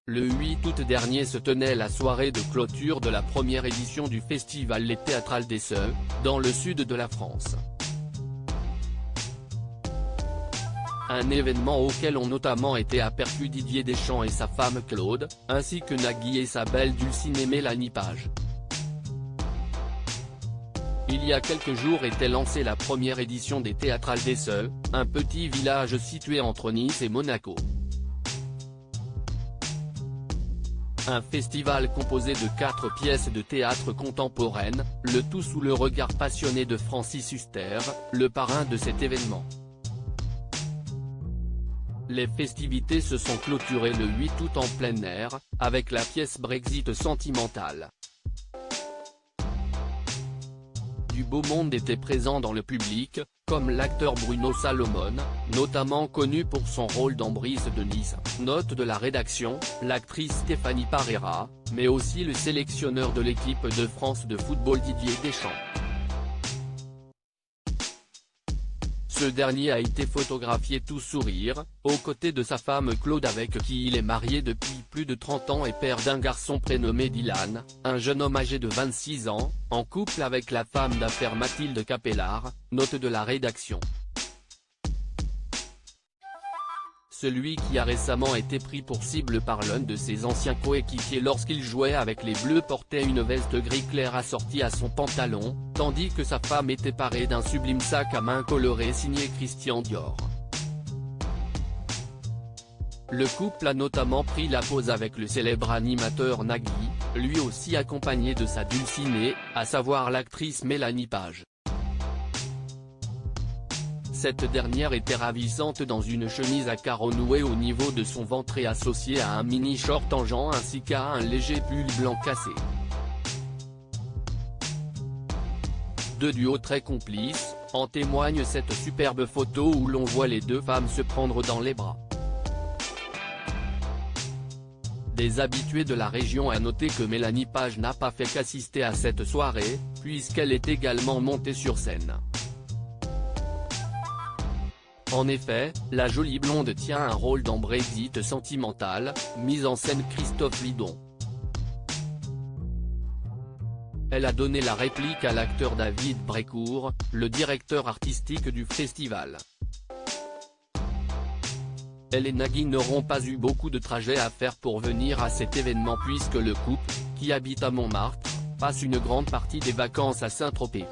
Le 8 août dernier se tenait la soirée de clôture de la première édition du festival Les Théâtrales des Seux, dans le sud de la France. Un événement auquel ont notamment été aperçus Didier Deschamps et sa femme Claude, ainsi que Nagui et sa belle Dulcinée Mélanie Page. Il y a quelques jours était lancée la première édition des Théâtrales des Seux, un petit village situé entre Nice et Monaco. Un festival composé de 4 pièces de théâtre contemporaines, le tout sous le regard passionné de Francis Huster, le parrain de cet événement. Les festivités se sont clôturées le 8 août en plein air, avec la pièce Brexit sentimentale. Du beau monde était présent dans le public, comme l'acteur Bruno Salomon, notamment connu pour son rôle d'Ambris de Nice, note de la rédaction, l'actrice Stéphanie Parera, mais aussi le sélectionneur de l'équipe de France de football Didier Deschamps. Ce dernier a été photographié tout sourire, aux côtés de sa femme Claude avec qui il est marié depuis plus de 30 ans et père d'un garçon prénommé Dylan, un jeune homme âgé de 26 ans, en couple avec la femme d'affaires Mathilde Capellard, note de la rédaction. Celui qui a récemment été pris pour cible par l'un de ses anciens coéquipiers lorsqu'il jouait avec les Bleus portait une veste gris clair assortie à son pantalon, tandis que sa femme était parée d'un sublime sac à main coloré signé Christian Dior. Le couple a notamment pris la pose avec le célèbre animateur Nagui, lui aussi accompagné de sa dulcinée, à savoir l'actrice Mélanie Page. Cette dernière était ravissante dans une chemise à carreaux noués au niveau de son ventre et associée à un mini-short tangent ainsi qu'à un léger pull blanc cassé. Deux duos très complices, en témoigne cette superbe photo où l'on voit les deux femmes se prendre dans les bras. Des habitués de la région a noté que Mélanie Page n'a pas fait qu'assister à cette soirée, puisqu'elle est également montée sur scène. En effet, la jolie blonde tient un rôle dans Brexit sentimental, mise en scène Christophe Lidon. Elle a donné la réplique à l'acteur David Brécourt, le directeur artistique du festival. Elle et Nagui n'auront pas eu beaucoup de trajets à faire pour venir à cet événement puisque le couple, qui habite à Montmartre, passe une grande partie des vacances à Saint-Tropez.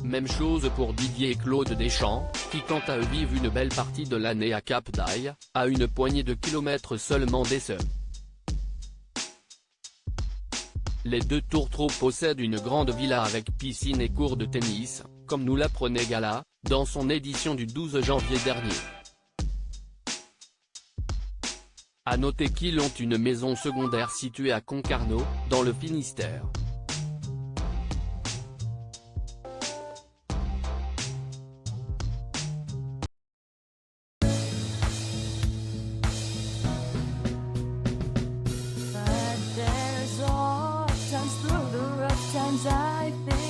Même chose pour Didier et Claude Deschamps, qui quant à eux vivent une belle partie de l'année à Cap d'Aille, à une poignée de kilomètres seulement des Seux. Les deux tourtereaux possèdent une grande villa avec piscine et cours de tennis, comme nous l'apprenait Gala, dans son édition du 12 janvier dernier. À noter qu'ils ont une maison secondaire située à Concarneau, dans le Finistère. But there's all times through the rough times I think